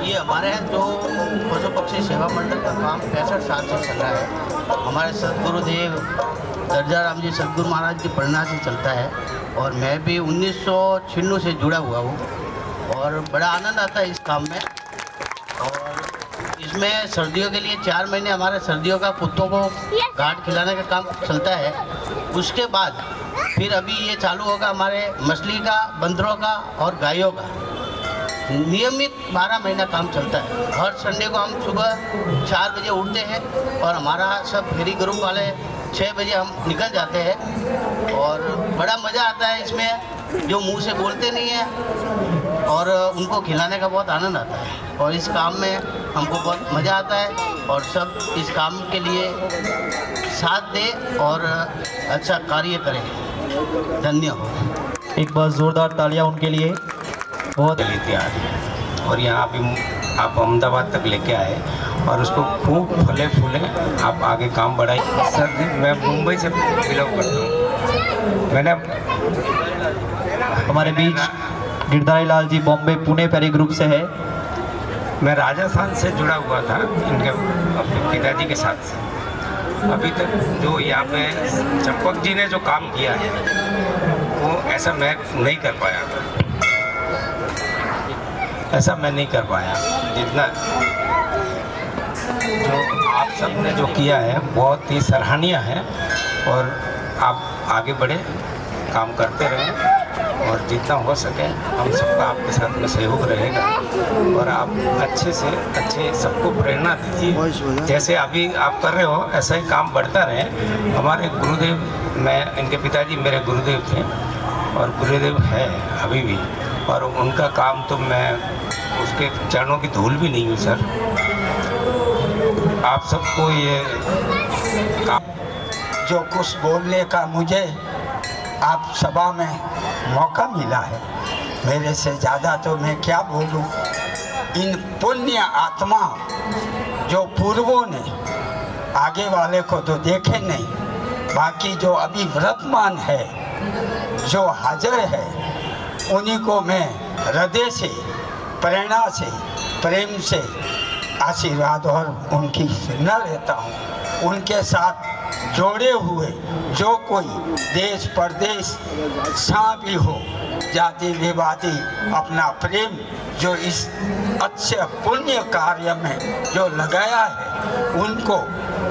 ये हमारे यहाँ जो पशु पक्षी सेवा मंडल का काम 65 साल से चल रहा है। हमारे सदगुरुदेव दर्जा राम जी सदगुरु महाराज की प्रेरणा से चलता है और मैं भी 1996 से जुड़ा हुआ हूँ और बड़ा आनंद आता है इस काम में। और इसमें सर्दियों के लिए 4 महीने हमारे सर्दियों का कुत्तों को घाट खिलाने का काम चलता है। उसके बाद फिर अभी ये चालू होगा हमारे मछली का, बंदरों का और गायों का। नियमित 12 महीना काम चलता है। हर संडे को हम सुबह 4 बजे उठते हैं और हमारा सब फेरी ग्रुप वाले 6 बजे हम निकल जाते हैं और बड़ा मज़ा आता है इसमें। जो मुंह से बोलते नहीं हैं और उनको खिलाने का बहुत आनंद आता है और इस काम में हमको बहुत मज़ा आता है और सब इस काम के लिए साथ दें और अच्छा कार्य करें। धन्य हो। एक बार जोरदार तालियां उनके लिए। बहुत तैयार है और यहाँ भी आप अहमदाबाद तक लेके आए और उसको खूब फले फूले आप आगे काम बढ़ाइए। सर जी मैं मुंबई से बिलोंग करता हूँ। मैंने हमारे बीच गिरधारी लाल जी बॉम्बे पुणे पेरी ग्रुप से है। मैं राजस्थान से जुड़ा हुआ था इनके अपने पिताजी के साथ से। अभी तक जो यहाँ पे चंपक जी ने जो काम किया है वो ऐसा मैं नहीं कर पाया। ऐसा मैं नहीं कर पाया जितना जो आप सब ने जो किया है बहुत ही सराहनीय है। और आप आगे बढ़े, काम करते रहें और जितना हो सके हम सबका आपके साथ में सहयोग रहेगा और आप अच्छे से अच्छे सबको प्रेरणा दीजिए। जैसे अभी आप कर रहे हो ऐसा ही काम बढ़ता रहे। हमारे गुरुदेव, मैं इनके पिताजी मेरे गुरुदेव थे और गुरुदेव है अभी भी और उनका काम तो मैं उसके चरणों की धूल भी नहीं हूँ सर। आप सबको ये काम जो कुछ बोलने का मुझे आप सभा में मौका मिला है, मेरे से ज़्यादा तो मैं क्या बोलूं। इन पुण्य आत्मा जो पूर्वों ने, आगे वाले को तो देखे नहीं, बाकी जो अभी वर्तमान है, जो हाजिर है, उन्हीं को मैं हृदय से, प्रेरणा से, प्रेम से आशीर्वाद और उनकी सुनना लेता हूँ। उनके साथ जोड़े हुए जो कोई देश परदेश सा भी हो, जाति विवादी, अपना प्रेम जो इस अच्छे पुण्य कार्य में जो लगाया है, उनको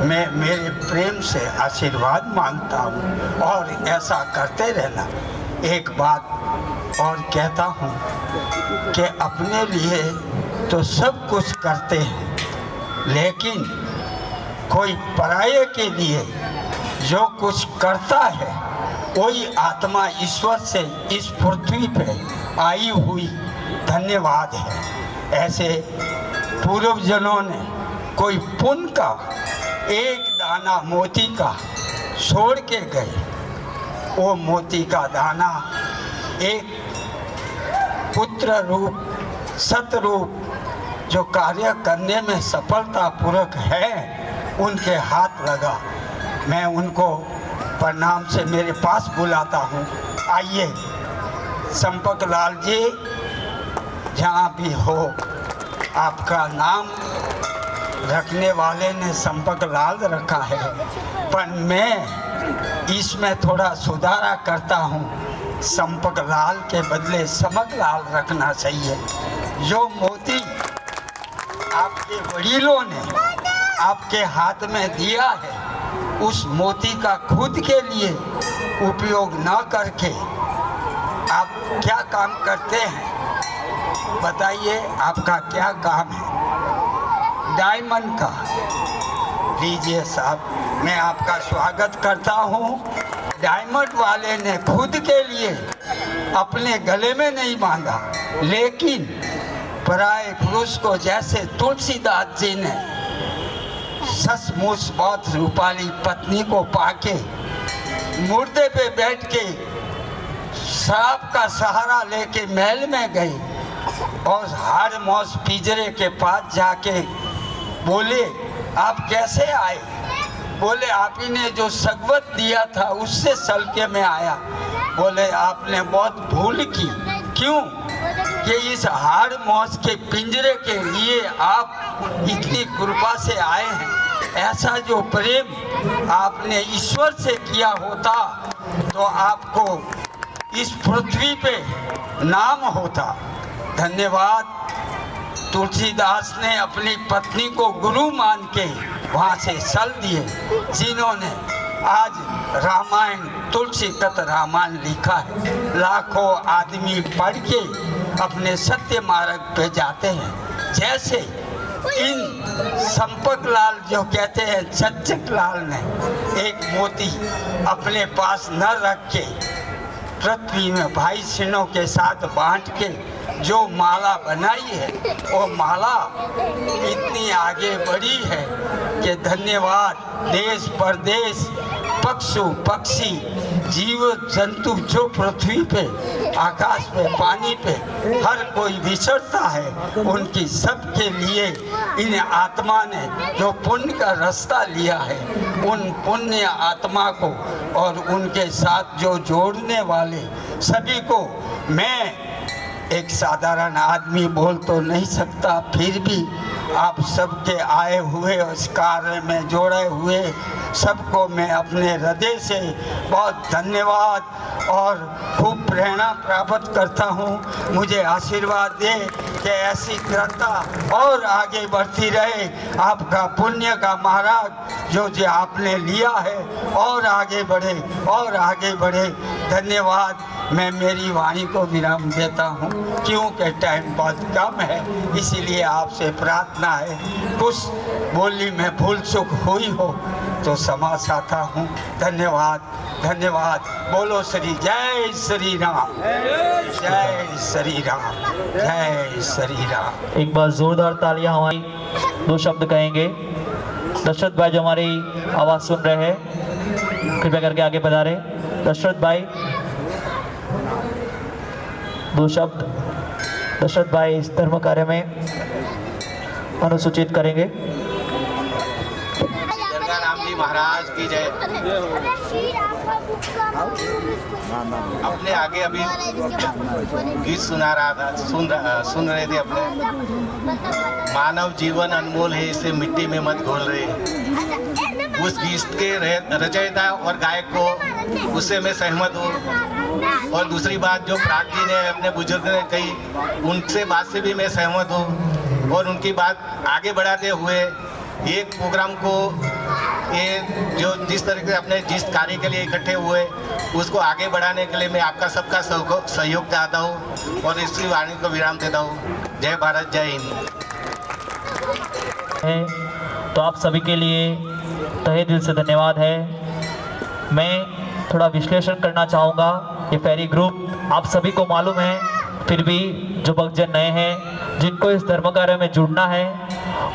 मैं मेरे प्रेम से आशीर्वाद मांगता हूँ और ऐसा करते रहना। एक बात और कहता हूँ कि अपने लिए तो सब कुछ करते हैं, लेकिन कोई पराये के लिए जो कुछ करता है वही आत्मा ईश्वर से इस पृथ्वी पे आई हुई धन्यवाद है। ऐसे पूर्वजनों ने कोई पुण्य का एक दाना मोती का छोड़ के गए, वो मोती का दाना एक पुत्र रूप, सतरूप जो कार्य करने में सफलतापूर्वक है, उनके हाथ लगा। मैं उनको प्रणाम से मेरे पास बुलाता हूँ। आइए चंपक लाल जी, जहाँ भी हो, आपका नाम रखने वाले ने चंपक लाल रखा है, पर मैं इसमें थोड़ा सुधारा करता हूँ। चंपक लाल के बदले चमक लाल रखना चाहिए। जो मोती आपके वडीलों ने आपके हाथ में दिया है, उस मोती का खुद के लिए उपयोग न करके आप क्या काम करते हैं? बताइए, आपका क्या काम है? डायमंड का। लीजिए साहब, मैं आपका स्वागत करता हूँ। डायमंड वाले ने खुद के लिए अपने गले में नहीं बांधा, लेकिन पराये पुरुष को, जैसे तुलसीदास जी ने सचमुच बहुत रूपाली पत्नी को पाके मुर्दे पे बैठ के शराब का सहारा लेके महल में गई और हार मौज पिंजरे के पास जाके बोले, आप कैसे आए? बोले, आप ही ने जो सगवत दिया था उससे सलके में आया। बोले, आपने बहुत भूल की। क्यों? कि इस हाड़ मौज के पिंजरे के लिए आप इतनी कृपा से आए हैं। ऐसा जो प्रेम आपने ईश्वर से किया होता तो आपको इस पृथ्वी पे नाम होता। धन्यवाद। तुलसीदास ने अपनी पत्नी को गुरु मान के वहाँ से चल दिए, जिन्होंने आज रामायण तुलसीदत्त रामायण लिखा है। लाखों आदमी पढ़ के अपने सत्य मार्ग पे जाते हैं। जैसे इन संपक लाल जो कहते हैं चच्चक लाल ने एक मोती अपने पास न रख के पृथ्वी में भाई सिनों के साथ बांट के जो माला बनाई है, वो माला इतनी आगे बढ़ी है कि धन्यवाद। देश परदेश, पशु पक्षी, जीव जंतु जो पृथ्वी पे, आकाश पे, पानी पे हर कोई विचरता है, उनकी सबके लिए इन आत्मा ने जो पुण्य का रास्ता लिया है, उन पुण्य आत्मा को और उनके साथ जो जोड़ने वाले सभी को मैं एक साधारण आदमी बोल तो नहीं सकता, फिर भी आप सबके आए हुए उस कार्य में जोड़े हुए सबको मैं अपने हृदय से बहुत धन्यवाद और खूब प्रेरणा प्राप्त करता हूँ। मुझे आशीर्वाद दे कि ऐसी कृपा और आगे बढ़ती रहे। आपका पुण्य का मार्ग जो आपने लिया है और आगे बढ़े और आगे बढ़े। धन्यवाद। मैं मेरी वाणी को विराम देता हूँ क्योंकि टाइम बहुत कम है, इसीलिए आपसे प्रार्थना है कुछ बोली में भूल चूक हुई हो तो क्षमा चाहता हूँ। धन्यवाद। धन्यवाद। बोलो श्री जय श्री राम, जय श्री राम, जय श्री राम। एक बार जोरदार तालियां हमारी, दो शब्द कहेंगे। दशरथ भाई जो हमारी आवाज़ सुन रहे हैं कृपया करके आगे पधारे। दशरथ भाई दो शब्द दशरथ भाई इस धर्म कार्य में अनुसूचित करेंगे। राम जी महाराज की जय। अपने आगे अभी गीत सुना रहा था, सुन रहे थे अपने। मानव जीवन अनमोल है, इसे मिट्टी में मत घोल रहे। उस गीत के रचयिता और गायक को उससे मैं सहमत हूँ। और दूसरी बात जो प्राग जी ने अपने बुजुर्ग ने कही, उनसे बात से भी मैं सहमत हूँ। और उनकी बात आगे बढ़ाते हुए एक प्रोग्राम को ये जो जिस तरह से अपने जिस कार्य के लिए इकट्ठे हुए उसको आगे बढ़ाने के लिए मैं आपका सबका सहयोग चाहता हूँ और इसी वाणी को विराम देता हूँ। जय भारत, जय हिंद। तो आप सभी के लिए तहे दिल से धन्यवाद है। मैं थोड़ा विश्लेषण करना चाहूँगा। ये फेरी ग्रुप आप सभी को मालूम है, फिर भी जो भक्तजन नए हैं जिनको इस धर्म कार्य में जुड़ना है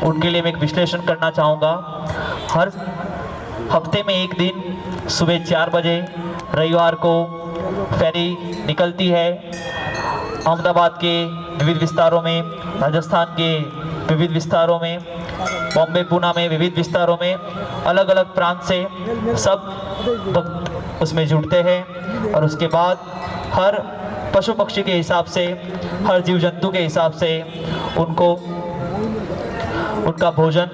उनके लिए मैं एक विश्लेषण करना चाहूँगा। हर हफ्ते में एक दिन सुबह 4 बजे रविवार को फेरी निकलती है। अहमदाबाद के विविध विस्तारों में, राजस्थान के विविध विस्तारों में, बॉम्बे पूना में विविध विस्तारों में, अलग अलग प्रांत से सब भक्त उसमें जुड़ते हैं। और उसके बाद हर पशु पक्षी के हिसाब से, हर जीव जंतु के हिसाब से उनको उनका भोजन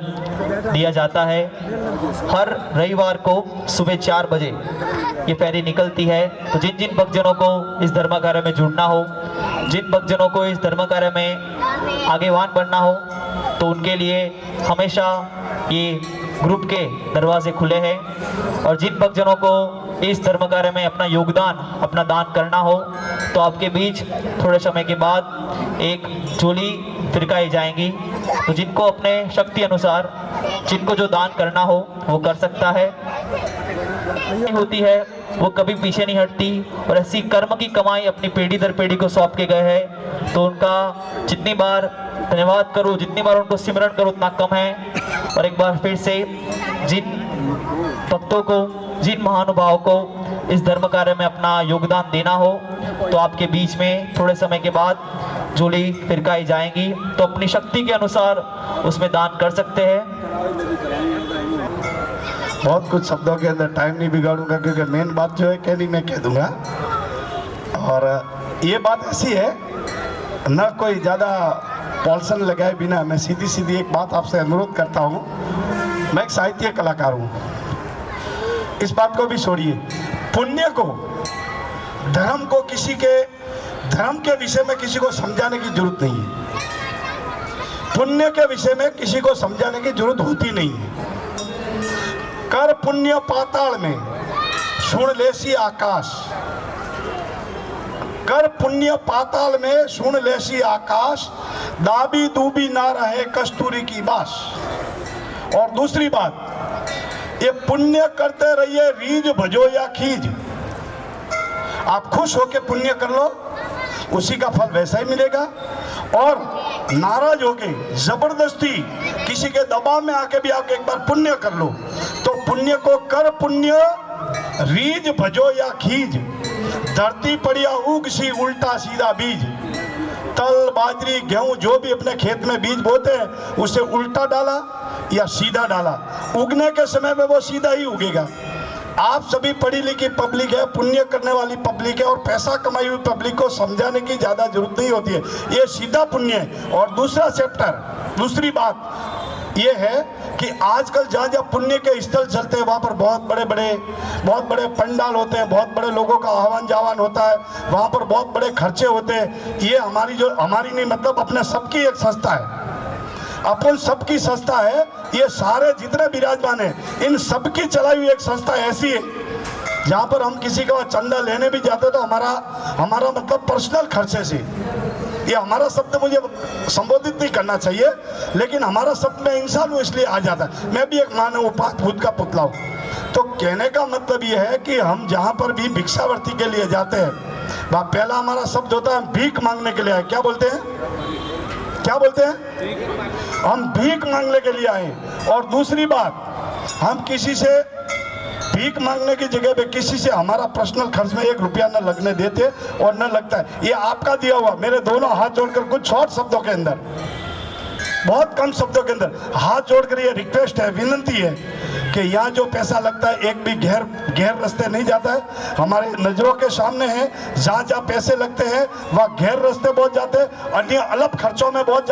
दिया जाता है। हर रविवार को सुबह 4 बजे ये फेरी निकलती है। तो जिन जिन भक्तजनों को इस धर्म कार्य में जुड़ना हो, जिन भक्तजनों को इस धर्म कार्य में आगेवान बनना हो, तो उनके लिए हमेशा ये ग्रुप के दरवाजे खुले हैं। और जिन भक्तजनों को इस धर्म कार्य में अपना योगदान, अपना दान करना हो, तो आपके बीच थोड़े समय के बाद एक झोली फिरकाई जाएंगी। तो जिनको अपने शक्ति अनुसार जिनको जो दान करना हो वो कर सकता है। होती है वो कभी पीछे नहीं हटती और ऐसी कर्म की कमाई अपनी पीढ़ी दर पीढ़ी को सौंप के गए हैं। तो उनका जितनी बार धन्यवाद करूं, जितनी बार उनको सिमरण करूं उतना कम है। और एक बार फिर से जिन भक्तों को, जिन महानुभावों को इस धर्म कार्य में अपना योगदान देना हो, तो आपके बीच में थोड़े समय के बाद झोली फिरकाई जाएंगी। तो अपनी शक्ति के अनुसार उसमें दान कर सकते हैं। बहुत कुछ शब्दों के अंदर टाइम नहीं बिगाड़ूंगा क्योंकि मेन बात जो है केली मैं कह दूंगा। और ये बात ऐसी है न कोई ज़्यादा पॉल्सन लगाए बिना मैं सीधी सीधी एक बात आपसे अनुरोध करता हूँ। मैं एक साहित्य कलाकार हूँ, इस बात को भी छोड़िए। पुण्य को, धर्म को, किसी के धर्म के विषय में किसी को समझाने की जरूरत नहीं है। पुण्य के विषय में किसी को समझाने की जरूरत होती नहीं है। कर पुण्य पाताल में सुन लेसी आकाश, कर पुण्य पाताल में सुन लेसी आकाश, दाबी दूबी ना रहे कस्तूरी की बास। और दूसरी बात, ये पुण्य करते रहिए रीझ भजो या खींच। आप खुश होके पुण्य कर लो, उसी का फल वैसा ही मिलेगा। और नाराज होके जबरदस्ती किसी के दबाव में आके भी आप एक बार पुण्य कर लो, तो पुण्य को कर पुण्य रीझ भजो या खींच। धरती पड़िया उग सी उल्टा सीधा बीज। तल बाजरी गेहूं जो भी अपने खेत में बीज बोते हैं, उसे उल्टा डाला या सीधा डाला, उगने के समय में वो सीधा ही उगेगा। आप सभी पढ़ी लिखी पब्लिक है, पुण्य करने वाली पब्लिक है, और पैसा कमाई हुई पब्लिक को समझाने की ज़्यादा जरूरत नहीं होती है। ये सीधा पुण्य है। और दूसरा चैप्टर, दूसरी बात ये है कि आजकल जहाँ जहाँ पुण्य के स्थल चलते हैं, वहाँ पर बहुत बड़े पंडाल होते हैं, बहुत बड़े लोगों का आह्वान जावान होता है, वहाँ पर बहुत बड़े खर्चे होते हैं। ये हमारी नहीं, मतलब अपने सबकी एक संस्था है, अपन सबकी संस्था है। ये सारे जितने विराजमान हैं, इन सबकी चलाई हुई एक संस्था ऐसी है जहाँ पर हम किसी का चंदा लेने भी जाते तो हमारा मतलब पर्सनल खर्चे से। ये हमारा शब्द मुझे संबोधित नहीं करना चाहिए, लेकिन हमारा शब्द में इंसान इसलिए आ जाता है। मैं भी एक मानव उपात भूत का पुतला हूँ। तो कहने का मतलब ये है कि हम जहाँ पर भी भिक्षावर्ती के लिए जाते हैं, वहाँ पहला हमारा शब्द होता है भीख मांगने के लिए आए। क्या बोलते हैं? हम भीख मांगने के लिए आए। और दूसरी बात, हम किसी से भीख मांगने की जगह पे किसी से हमारा पर्सनल खर्च में 1 रुपया न लगने देते और न लगता है। ये आपका दिया हुआ, मेरे दोनों हाथ जोड़कर कुछ शॉर्ट शब्दों के अंदर, बहुत कम शब्दों के अंदर हाथ जोड़कर ये रिक्वेस्ट है, विनती है कि यहाँ जो पैसा लगता है एक भी गैर रास्ते नहीं जाता है। हमारे नज़रों के सामने है, जहाँ जहाँ पैसे लगते हैं वहाँ गैर रास्ते बहुत जाते हैं, अन्य अलग खर्चों में बहुत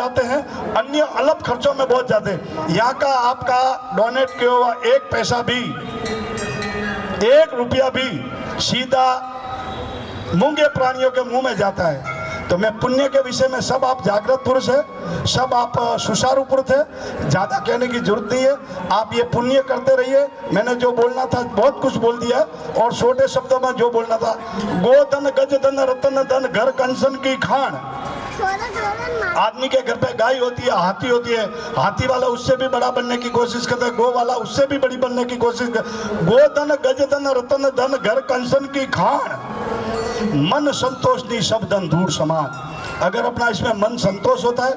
जाते हैं, यहाँ का आपका डोनेट किया हुआ 1 पैसा भी, 1 रुपया भी सीधा मूंगे प्राणियों के मुंह में जाता है। तो मैं पुण्य के विषय में, सब आप जागृत पुरुष है, सब आप सुचारू पुरुष है, ज़्यादा कहने की जरूरत नहीं है। आप ये पुण्य करते रहिए। मैंने जो बोलना था बहुत कुछ बोल दिया, और छोटे शब्दों में जो बोलना था, गोधन गजधन रतन धन घर कंसन की खान। आदमी के घर पे गाय होती है, हाथी होती है, हाथी वाला उससे भी बड़ा बनने की कोशिश करता है, गो वाला उससे भी बड़ी बनने की कोशिश करता है। गोधन गजधन रतन धन घर कंसन की खान, मन संतोष नहीं सब धन धूड़ समान। अगर अपना इसमें मन संतोष होता है,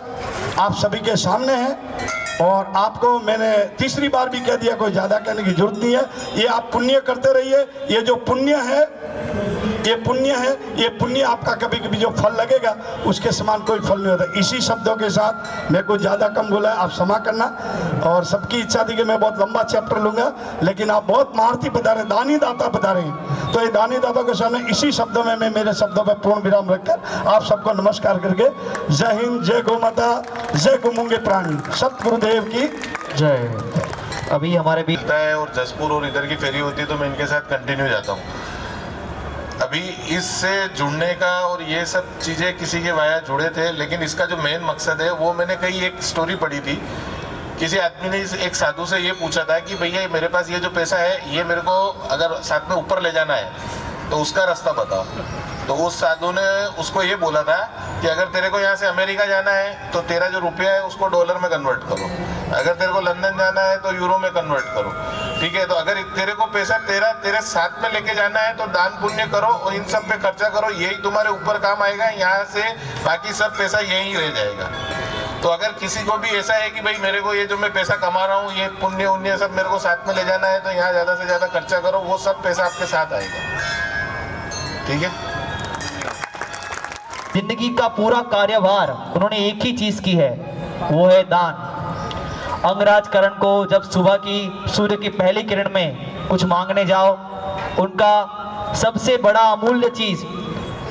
आप सभी के सामने है। और आपको मैंने तीसरी बार भी कह दिया, कोई ज़्यादा कहने की जरूरत नहीं है। ये आप पुण्य करते रहिए। ये जो पुण्य है, ये पुण्य आपका कभी कभी जो फल लगेगा उसके समान कोई फल नहीं होता। इसी शब्दों के साथ मैं कुछ ज़्यादा कम बोला है, आप क्षमा करना। और सबकी इच्छा थी कि मैं बहुत लंबा चैप्टर लूँगा, लेकिन आप बहुत महारथी पधारे, दानी दाता पधारे हैं, तो ये दानी दाता के सामने इसी शब्दों में मैं मेरे शब्दों पर पूर्ण विराम रखकर आप सबको नमस्कार करके जय हिंद, जय गौ माता, जय गुमूंगे प्राणी, सतगुरुदेव की जय। अभी हमारे बीच है और जसपुर और इधर की फेरी होती है, तो मैं इनके साथ कंटिन्यू जाता हूँ। अभी इससे जुड़ने का और ये सब चीज़ें किसी के वाया जुड़े थे, लेकिन इसका जो मेन मकसद है वो मैंने कहीं एक स्टोरी पढ़ी थी। किसी आदमी ने एक साधु से ये पूछा था कि भैया मेरे पास ये जो पैसा है, ये मेरे को अगर साथ में ऊपर ले जाना है तो उसका रास्ता बताओ। तो उस साधु ने उसको ये बोला था कि अगर तेरे को यहाँ से अमेरिका जाना है तो तेरा जो रुपया है उसको डॉलर में कन्वर्ट करो, अगर तेरे को लंदन जाना है तो यूरो में कन्वर्ट करो, ठीक है। तो अगर तेरे को पैसा तेरे साथ में लेके जाना है तो दान पुण्य करो और इन सब पे खर्चा करो, यही तुम्हारे ऊपर काम आएगा, यहाँ से बाकी सब पैसा यहीं रह जाएगा। तो अगर किसी को भी ऐसा है कि भाई मेरे को ये जो मैं पैसा कमा रहा हूँ, ये पुण्य उन्य सब मेरे को साथ में ले जाना है, तो यहाँ ज़्यादा से ज़्यादा खर्चा करो, वो सब पैसा आपके साथ आएगा, ठीक है। जिंदगी का पूरा कार्यभार उन्होंने एक ही चीज की है, वो है दान। अंगराज करण को जब सुबह की सूर्य की पहली किरण में कुछ मांगने जाओ, उनका सबसे बड़ा अमूल्य चीज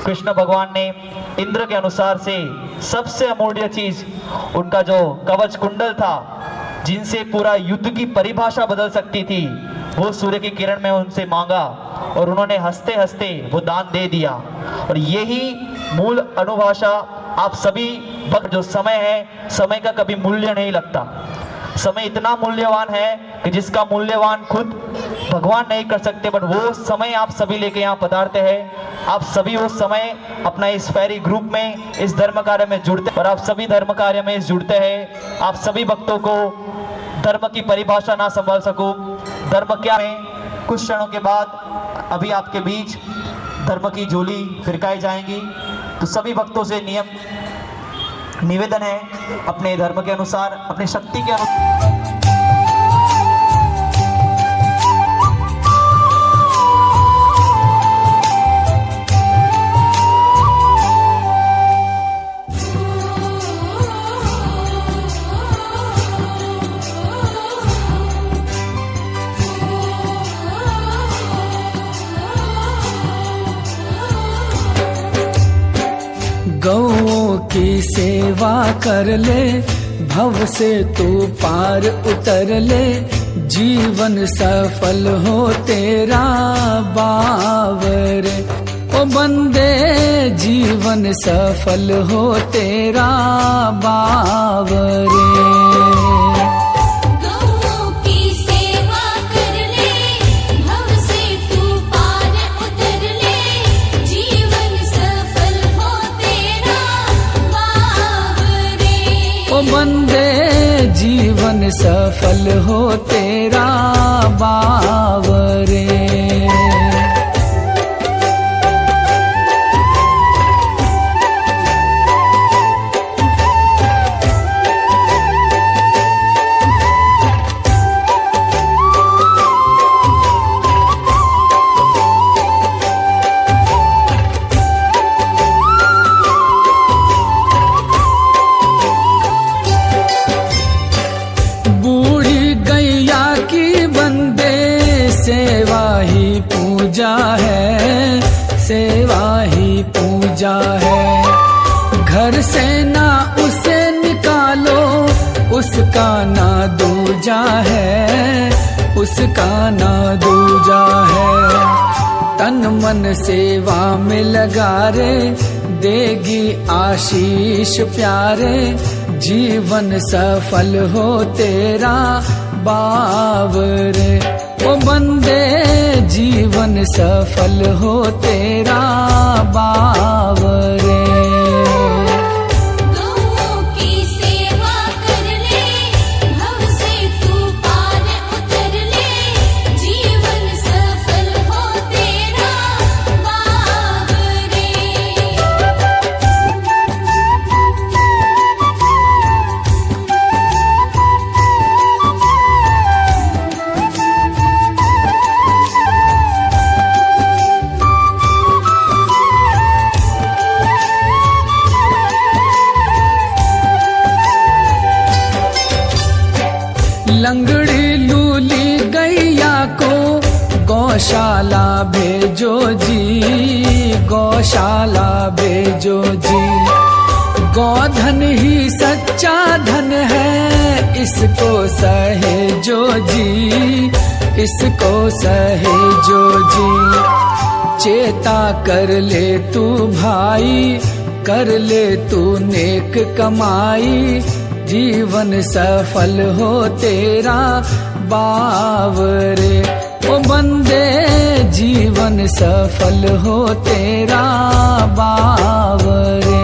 कृष्ण भगवान ने इंद्र के अनुसार से सबसे अमूल्य चीज उनका जो कवच कुंडल था, जिनसे पूरा युद्ध की परिभाषा बदल सकती थी, वो सूर्य की किरण में उनसे मांगा और उन्होंने हंसते हंसते वो दान दे दिया। और यही मूल अनुभाषा आप सभी वक्त, जो समय है, समय का कभी मूल्य नहीं लगता। समय इतना मूल्यवान है कि जिसका मूल्यवान खुद भगवान नहीं कर सकते, बट वो समय आप सभी लेके यहाँ पधारते हैं। आप सभी वो समय अपना इस फेरी ग्रुप में, इस धर्म कार्य में जुड़ते, और आप सभी धर्म कार्य में जुड़ते हैं। आप सभी भक्तों को धर्म की परिभाषा ना संभाल सकूं, धर्म क्या है। कुछ क्षणों के बाद अभी आपके बीच धर्म की झोली फिरकाई जाएंगी, तो सभी भक्तों से निवेदन है, अपने धर्म के अनुसार, अपनी शक्ति के अनुसार गौओं की सेवा कर ले, भव से तू पार उतर ले, जीवन सफल हो तेरा बावरे। ओ बंदे जीवन सफल हो तेरा बावरे। बंदे जीवन सफल हो तेरा बावरे। सेवा ही पूजा है, सेवा ही पूजा है। घर से ना उसे निकालो, उसका ना दूजा है, उसका ना दूजा है। तन मन सेवा में लगा रे, देगी आशीष प्यारे, जीवन सफल हो तेरा बावरे। ओ बंदे जीवन सफल हो तेरा बावरे। लंगड़ी लूली गैया को गौशाला भेजो जी, गौशाला भेजो जी। गौधन ही सच्चा धन है, इसको सहेजो जी, इसको सहेजो जी। चेता कर ले तू भाई, कर ले तू नेक कमाई, जीवन सफल हो तेरा बावरे। ओ बंदे जीवन सफल हो तेरा बावरे।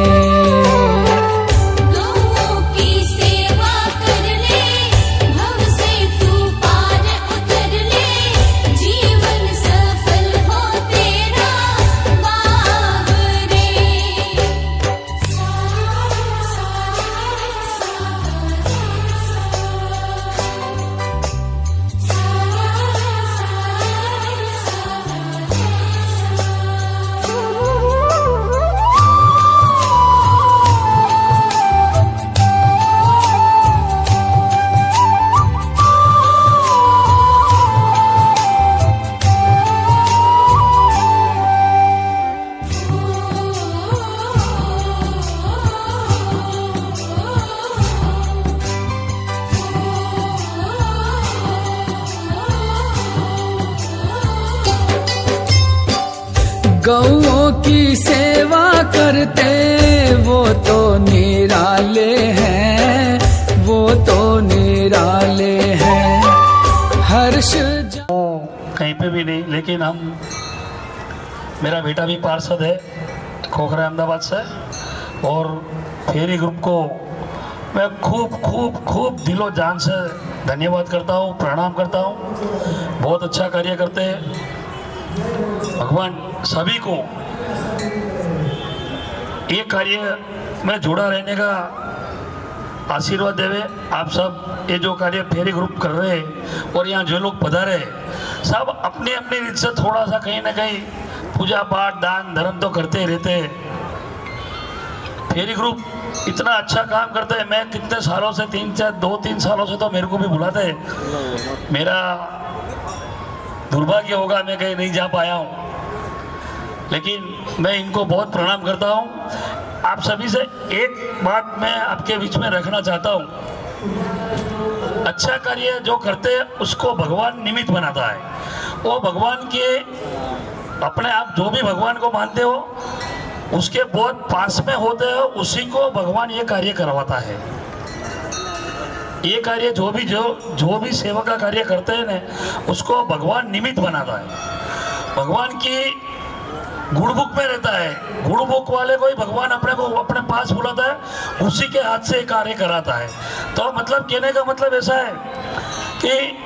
गौओं की सेवा करते वो तो निराले हैं, वो तो निराले हैं। हर्ष कहीं पे भी नहीं, लेकिन मेरा बेटा भी पार्षद है खोखरा अहमदाबाद से, और फेरी ग्रुप को मैं खूब खूब खूब दिलो जान से धन्यवाद करता हूँ, प्रणाम करता हूँ। बहुत अच्छा कार्य करते हैं। भगवान सभी को ये कार्य में जुड़ा रहने का आशीर्वाद देवे। आप सब ये जो कार्य फेरी ग्रुप कर रहे हैं और यहाँ जो लोग पधारे हैं, सब अपनी अपनी रीत से थोड़ा सा कहीं ना कहीं पूजा पाठ दान धर्म तो करते ही रहते हैं। फेरी ग्रुप इतना अच्छा काम करते हैं। मैं कितने सालों से 2-3 सालों से तो मेरे को भी बुलाते हैं। मेरा दुर्भाग्य होगा मैं कहीं नहीं जा पाया हूँ, लेकिन मैं इनको बहुत प्रणाम करता हूँ। आप सभी से एक बात मैं आपके बीच में रखना चाहता हूँ। अच्छा कार्य जो करते हैं उसको भगवान निमित्त बनाता है। वो भगवान के अपने आप जो भी भगवान को मानते हो उसके बहुत पास में होते हो, उसी को भगवान ये कार्य करवाता है। ये कार्य जो भी सेवा का कार्य करते हैं ना, उसको भगवान निमित्त बनाता है। भगवान की गुड़बुक में रहता है। गुड़बुक वाले को ही भगवान अपने पास बुलाता है, उसी के हाथ से कार्य कराता है। तो मतलब कहने का मतलब ऐसा है कि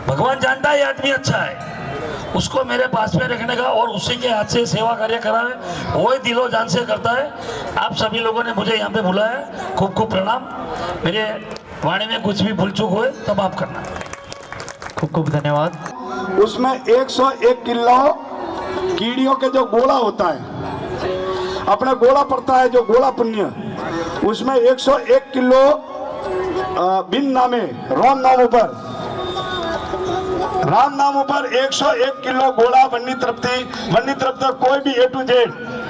भगवान जानता है ये आदमी अच्छा है, उसको मेरे पास में रखने का और उसी के हाथ से सेवा कार्य करावे, वो ही दिलो जान से करता है। आप सभी लोगों ने मुझे यहाँ पे बुलाया, खूब खूब प्रणाम। मेरे वाणी में कुछ भी भूल चूक हुए तो माफ करना। खूब खूब धन्यवाद। उसमें 101 किलो कीड़ियों के जो गोला होता है, अपना गोला पड़ता है जो गोला पुण्य, उसमें 101 किलो बिन नामे राम नाम ऊपर 101 किलो गोला वन्नी तृप्ति कोई भी A to Z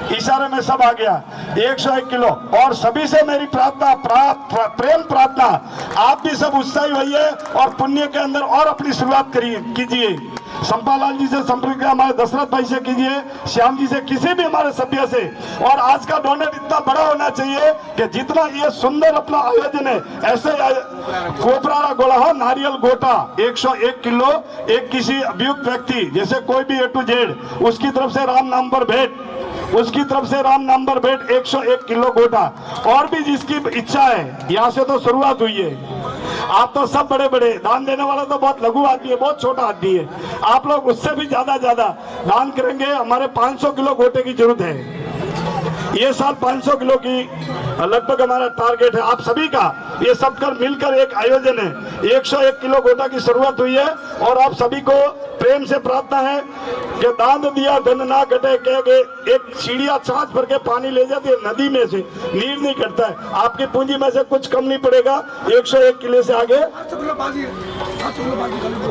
इशारे में सब आ गया 101 किलो। और सभी से मेरी प्रार्थना प्रेम प्रार्थना, आप भी सब उत्साही होइए और पुण्य के अंदर और अपनी शुरुआत कीजिए। संपालाल जी से संपर्क हमारे दशरथ भाई से कीजिए, श्याम जी से, किसी भी हमारे सभ्य से। और आज का डोनेट इतना बड़ा होना चाहिए कि जितना ये सुंदर अपना आयोजन है, ऐसे कोपरा गोला हो नारियल गोटा 101 किलो एक किसी अभियुक्त व्यक्ति जैसे कोई भी A to Z उसकी तरफ से राम नाम पर भेंट 101 किलो गोटा। और भी जिसकी इच्छा है, यहाँ से तो शुरुआत हुई है। आप तो सब बड़े बड़े दान देने वाला तो बहुत लघु आदमी है, बहुत छोटा आदमी है। आप लोग उससे भी ज्यादा दान करेंगे। हमारे 500 किलो गोटे की जरूरत है। ये साल 500 किलो की लगभग हमारा टारगेट है आप सभी का। ये सब कर मिलकर एक आयोजन है। 101 किलो गोटा की शुरुआत हुई है और आप सभी को प्रेम से प्रार्थना है कि दान दिया धन ना घटे। कह एक चिड़िया छाछ भर के पानी ले जाती है नदी में से, नीर नहीं घटता है। आपकी पूंजी में से कुछ कम नहीं पड़ेगा 101 किलो से आगे।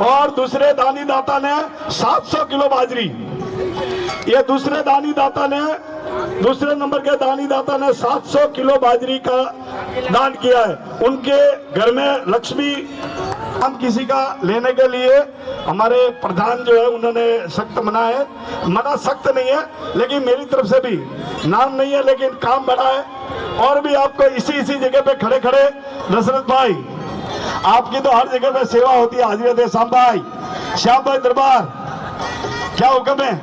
और दूसरे दानी दाता ने 700 किलो बाजरी, ये दूसरे नंबर के दानी दाता ने 700 किलो बाजरी का दान किया है। उनके घर में लक्ष्मी हम किसी का लेने के लिए हमारे प्रधान जो है उन्होंने सख्त मना सख्त नहीं है, लेकिन मेरी तरफ से भी नाम नहीं है, लेकिन काम बड़ा है। और भी आपको इसी जगह पे खड़े दशरथ भाई, आपकी तो हर जगह पे सेवा होती है, हाजिर है। श्याम भाई दरबार, क्या हुक्म है?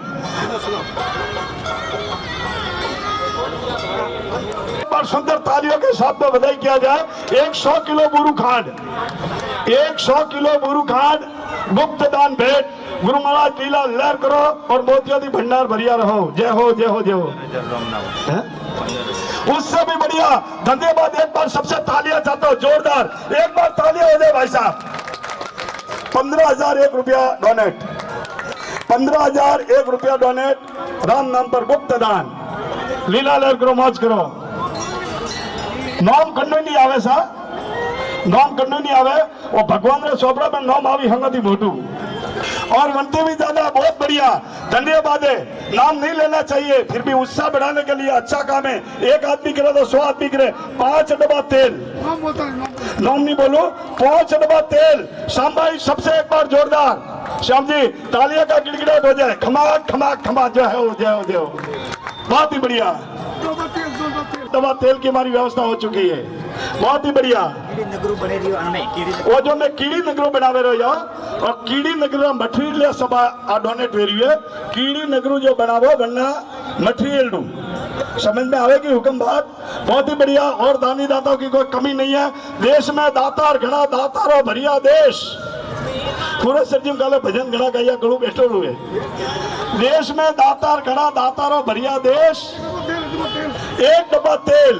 सुंदर तालियों के साथ में बधाई किया जाए। 100 किलो बुरु खांड 100 किलो बुरु खांड गुप्त दान भेंट। गुरु महाराज लीला लहर करो और मोतियादी भंडार भरिया रहो। जय हो जय हो जय हो। उससे भी बढ़िया धन्यवाद। एक बार सबसे तालियां चाहता हूं जोरदार, एक बार तालियां हो जाए भाई साहब। 15,001 रुपया डोनेट, 15,001 रुपया डोनेट राम नाम पर गुप्त दान। लीला लहर करो, मौज करो। नाम कंडो नहीं आवे सा, नाम कंडो नहीं आवे और भगवान रे सोपड़ा में नाम आवी हंगती मोटू और मनते भी ज्यादा। बहुत बढ़िया धन्यवाद है। नाम नहीं लेना चाहिए, फिर भी उत्साह बढ़ाने के लिए अच्छा काम है। एक आदमी करे तो 100 आदमी करे। 5 डब्बा तेल, नाम नहीं बोलो, 5 डब्बा तेल। शाम भाई सबसे एक बार जोरदार श्याम जी तालियां का गिड़गिड़ाहट हो जाए, खमा खमा खमा, जय हो जय हो जय हो। बहुत ही बढ़िया, दवा तेल की हमारी व्यवस्था हो चुकी है, बहुत ही बढ़िया। वो जो मैं कीड़ी नगरो बनावे रहो और कीड़ी नगरो मटेरियल सब आ डोनेट वेरी है, कीड़ी नगरो जो बनावो वरना मटेरियल डू, समझ में आवेगी हुक्म बात। बहुत ही बढ़िया, और दानी दाताओं की कोई कमी नहीं है देश में, दातार घना दातारो भरिया देश। पूरे सज्जन काले भजन घना गाया कड़ू बैठो हुए, देश में दातार घना दातारो भरिया देश। एक डब्बा तेल,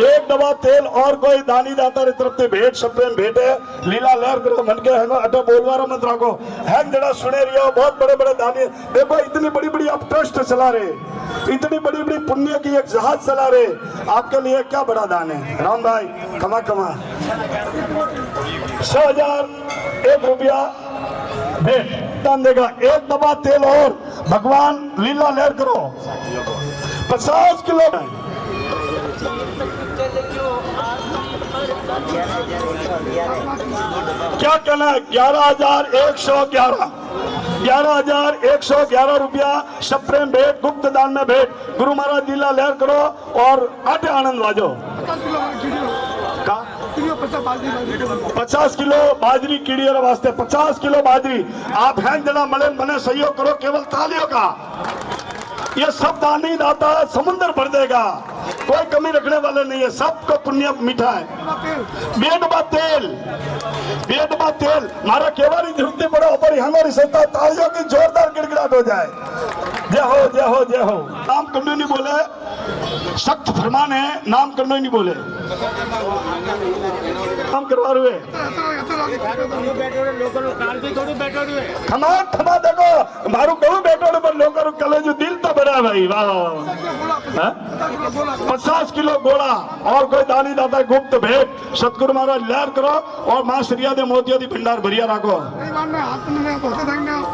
एक डब्बा तेल और कोई दानी दाता रे तरफ से भेंट सप्रेम भेंट है, लीला लहर करो मन के है अटे बोलवारा मत रखो, है जरा सुने रही बहुत बड़े बड़े दानी। देखो इतनी बड़ी बड़ी आप ट्रस्ट चला रहे, इतनी बड़ी बड़ी पुण्य की एक जहाज चला रहे, आपके लिए क्या बड़ा दान है राम भाई। कमा कमा 100,001 रुपया भेंट दान देगा, एक डब्बा तेल और भगवान लीला लहर करो 50 किलो। क्या कहना है, 11,111 11,111 रुपया सप्रेम भेंट, गुप्त दान में भेंट, गुरु महाराज लीला लहर करो और आटे आनंद वाजो। 50 किलो बाजरी कीड़ी वास्ते, 50 किलो बाजरी आप हैं जना मले मने सहयोग करो केवल तालियों का, ये सब दानी दाता समुद्र भर देगा, कोई कमी रखने वाले नहीं है, सबको पुण्य मीठा है। बेडबा तेल, बेडबा तेल मारा केवारी धुरती पड़ो पर हमारी संस्था तालियों की जोरदार गिड़गिड़ाहट हो जाए। जय हो जय हो जय हो। नाम कंडू नहीं बोले, सख्त फरमान है, नाम कंडू नहीं बोले, नाम करवा रहे खमा खमा। देखो मारू कहूँ बैठो पर लोगों कले जो दिल तो बड़ा भाई, वाह वाह। 50 किलो गोला और कोई दानी दाता गुप्त भेंट, सतगुरु महाराज लहर करो और मां श्रिया दे मोतिया दी भंडार भरिया रखो।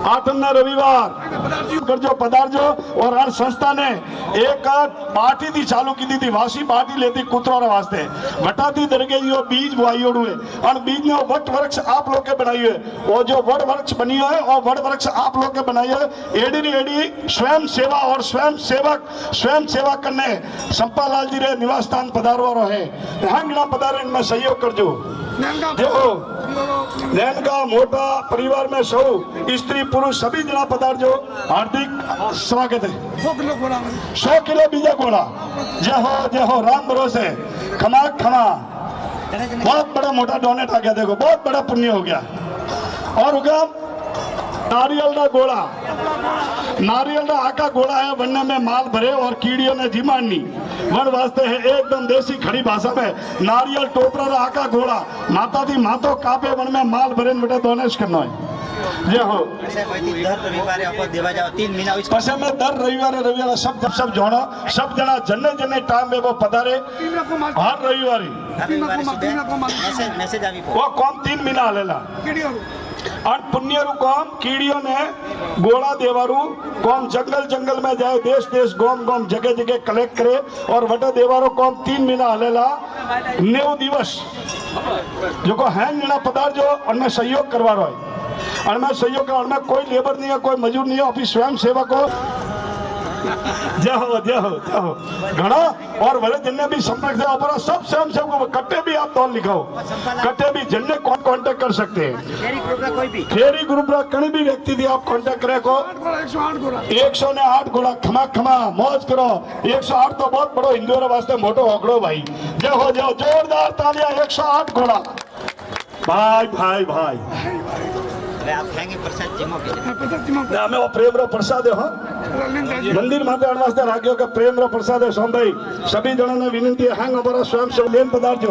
8 रविवार कर जो पधार जो। और हर संस्था ने एक पार्टी दी चालू की थी, वासी पार्टी लेती कुतरों वास्ते, वटाती दरगे जो बीज बुआई हुए और बीज ने वट वृक्ष आप लोग के बनाई है, वो जो वट वृक्ष बनी है और वट वृक्ष आप लोग के बनाई है। एडी एडी स्वयं सेवा और स्वयं सेवा करने संपालाल जी रे निवास स्थान पधारवा है, हंगना पधारे इनमें सहयोग कर जो। देखो नैन का मोटा परिवार में सौ स्त्री पुरुष सभी जना पधार जो, हार्दिक स्वागत है। 100 किलो बीजा गोला, जय हो राम भरोसे, खमा खमा। बहुत बड़ा मोटा डोनेट आ गया, देखो बहुत बड़ा पुण्य हो गया। और होगा नारियल का गोला, नारियल का आका गोला है, वन्ने में माल भरे और कीड़ियों ने डिमांड नहीं वन वास्ते है, एकदम देसी खड़ी भाषा में नारियल टोपरा का आका गोला, माता दी मातो कापे वन में माल भरे बेटा डोनेट करना है। जय हो। पसे में दर रविवार सब जोड़ो, सब जना जन्ने जन्ने टाइम में वो पधारे हर रविवारी। वो कौन 3 महीना लेला और पुण्यरु कौन कीड़ियों ने गोला देवारू कौन जंगल जंगल में जाए, देश देश गोम गोम जगह जगह कलेक्ट करे और वटे देवारो कौन 3 महीना हलेला 9 दिवस जो को है जना पदार जो उनमें सहयोग करवा रहा है। और मैं सहयोग कर, मैं कोई लेबर नहीं है, कोई मजदूर नहीं है, अपनी स्वयं सेवक हो। जय हो जय हो जय हो घना। और भले जिन्ने भी संपर्क से अपना सब स्वयं सेवक कट्टे भी आप तो लिखाओ, कट्टे भी जिन्ने कौन कांटेक्ट कर सकते हैं, फेरी ग्रुप का कहीं भी व्यक्ति भी आप कांटेक्ट करे को 108 घोड़ा खमा खमा मौज करो। 108 तो बहुत बड़ो हिंदुओं वास्ते मोटो होकड़ो भाई। जय हो जोरदार तालियां 108 घोड़ा भाई भाई भाई। हमें वो प्रेम रो प्रसाद हो मंदिर माते आने वास्ते राखियो का प्रेम रो प्रसाद है सोम भाई। सभी जनों ने विनती है हमारा स्वयं सेवक लेन पदार्थ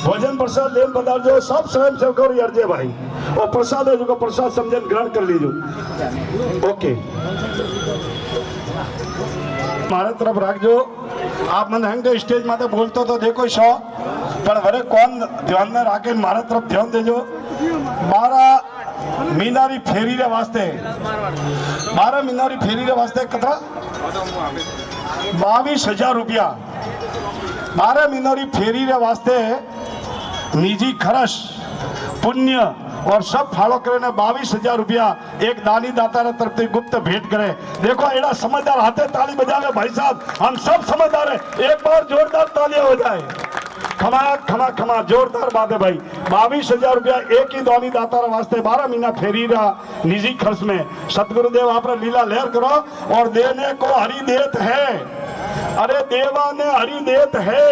भोजन प्रसाद लेन पदार्थ जो सब स्वयं सेवक और अर्जे भाई वो प्रसाद है जो प्रसाद समझन ग्रहण कर लीजिए। ओके हमारे तरफ राख जो आप मन हंग स्टेज माते बोलते तो देखो शो पर वरे कौन ध्यान में राखे मारे तरफ ध्यान देजो। 12 मीनारी फेरी रे वास्ते 12 मीनारी फेरी रे वास्ते कतरा 22,000 रुपया 12 मीनारी फेरी रे वास्ते निजी खर्च पुण्य और सब फाड़ो करे ने 22,000 रुपया एक दानी दाता तरफ से गुप्त भेंट करे। देखो एड़ा समझदार हाथे ताली बजावे भाई साहब, हम सब समझदार है, एक बार जोरदार तालियां हो जाए। खमा खमा खमा जोरदार बात है भाई। 22,000 रुपया एक ही दानी दाता वास्ते 12 महीना फेरी रहा निजी खर्च में। सतगुरुदेव आप लीला लहर करो। और देने को हरि देत है, अरे देवा ने हरि देत है,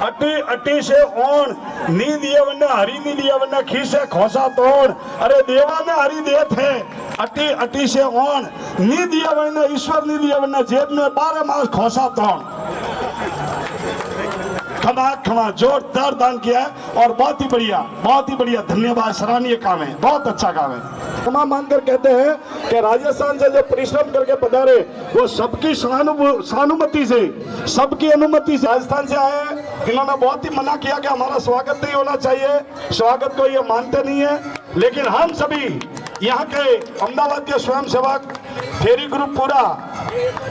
अटी अटी से ओण नी दिए वन्ने हरि नी दिए वन्ने खीसे खोसा तोड़। अरे देवा ने हरि देत है, अटी अटी से ओण नी दिए वन्ने ईश्वर नी दिए वन्ने जेब में 12 मास खोसा तोड़। खमा खमा जोरदार दान किया है और बहुत ही बढ़िया धन्यवाद। सराहनीय काम है, बहुत अच्छा काम है। क्षमा मांगकर कहते हैं कि राजस्थान से जो परिश्रम करके पधारे वो सबकी सहानुभूति से, सबकी अनुमति से राजस्थान से आए। इन्होंने बहुत ही मना किया कि हमारा स्वागत नहीं होना चाहिए, स्वागत को ये मानते नहीं है, लेकिन हम सभी यहाँ के अहमदाबाद के स्वयं सेवक फेरी ग्रुप पूरा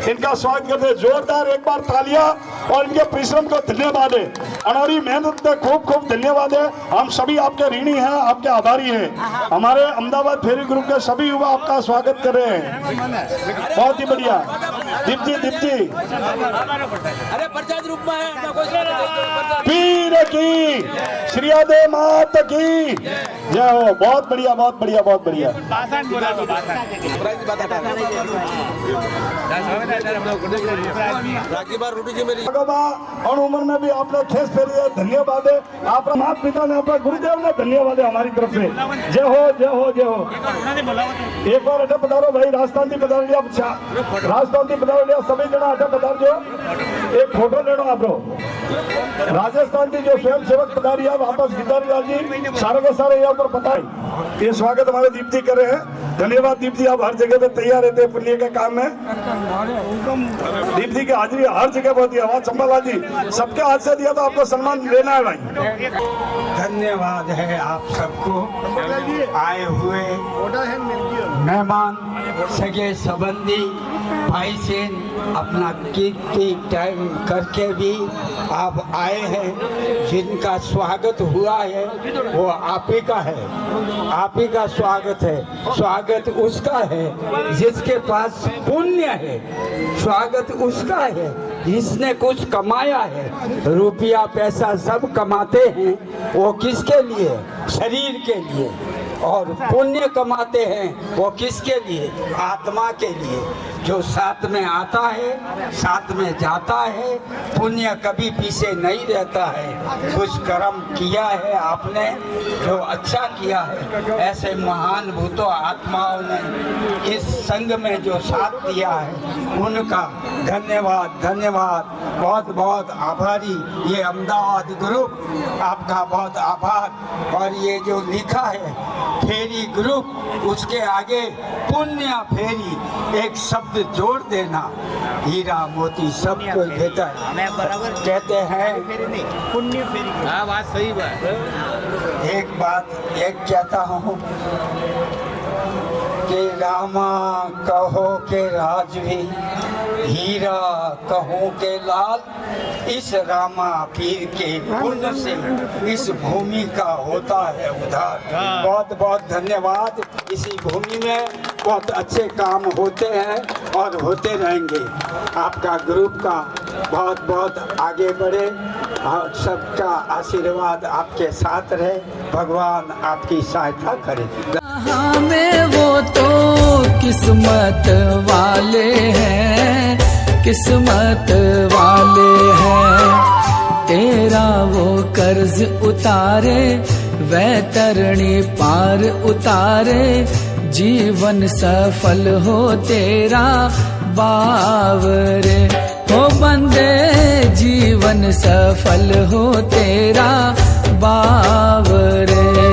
इनका स्वागत करते हैं। जोरदार एक बार तालियां और इनके परिश्रम को धन्यवाद है, अनोरी मेहनत का खूब खूब धन्यवाद है। हम सभी आपके ऋणी हैं, आपके आभारी हैं। हमारे अहमदाबाद फेरी ग्रुप के सभी युवा आपका स्वागत कर रहे हैं, बहुत ही बढ़िया। दीप्ति पीर की श्रीयादे मात की जय हो। बहुत बढ़िया बहुत बढ़िया बहुत बढ़िया। और उम्र में भी आपने खेस फेरी है, धन्यवाद है। आप माता पिता ने, अपना गुरुदेव ने धन्यवाद है हमारी तरफ से। जय हो जय हो जय हो। एक बार अटे पधारो भाई, राजस्थान की पधार लिया, राजस्थान की पधार लिया, सभी जना अटे पधार जो एक फोटो लेना आप लोग। राजस्थान की जो स्वयं सेवक पधारी है वापस गिरधारी लाल जी सारे के सारे यहाँ पर बताए। ये स्वागत हमारे दीप्ति कर रहे हैं, धन्यवाद दीप्ति। आप हर जगह पे तैयार रहते हैं पुण्य के काम में। दीप्ति की हाजिरी हर जगह बहुत दिया। चंबालाल जी सबके हाथ से दिया तो आपको सम्मान लेना है भाई। धन्यवाद है आप सबको, आए हुए मेहमान, सगे संबंधी भाई से अपना कीमती टाइम करके भी आप आए हैं। जिनका स्वागत हुआ है वो आप ही का है, आप ही का स्वागत है। स्वागत उसका है जिसके पास पुण्य है, स्वागत उसका है जिसने कुछ कमाया है। रुपया पैसा सब कमाते हैं, वो किसके लिए? शरीर के लिए। और पुण्य कमाते हैं वो किसके लिए? आत्मा के लिए, जो साथ में आता है साथ में जाता है। पुण्य कभी पीछे नहीं रहता है। कुछ कर्म किया है आपने, जो अच्छा किया है, ऐसे महान भूतों आत्माओं ने इस संघ में जो साथ दिया है उनका धन्यवाद धन्यवाद, बहुत बहुत आभारी। ये अहमदाबाद ग्रुप आपका बहुत आभार। और ये जो लिखा है फेरी ग्रुप, उसके आगे पुण्य फेरी एक शब्द जोड़ देना। हीरा मोती सब कोई देता है, कहते हैं पुण्य फेरी। हाँ बात सही बात। एक बात एक कहता हूँ कि रामा कहो के राजवी, हीरा कहो के लाल, इस रामा पीर के पुण्य से इस भूमि का होता है उद्धार। बहुत बहुत धन्यवाद। इसी भूमि में बहुत अच्छे काम होते हैं और होते रहेंगे। आपका ग्रुप का बहुत बहुत आगे बढ़े और सबका आशीर्वाद आपके साथ रहे। भगवान आपकी सहायता करे। हमें वो तो किस्मत वाले हैं, किस्मत वाले हैं। तेरा वो कर्ज उतारे, वैतरणी पार उतारे, जीवन सफल हो तेरा बावरे। हो बंदे जीवन सफल हो तेरा बावरे।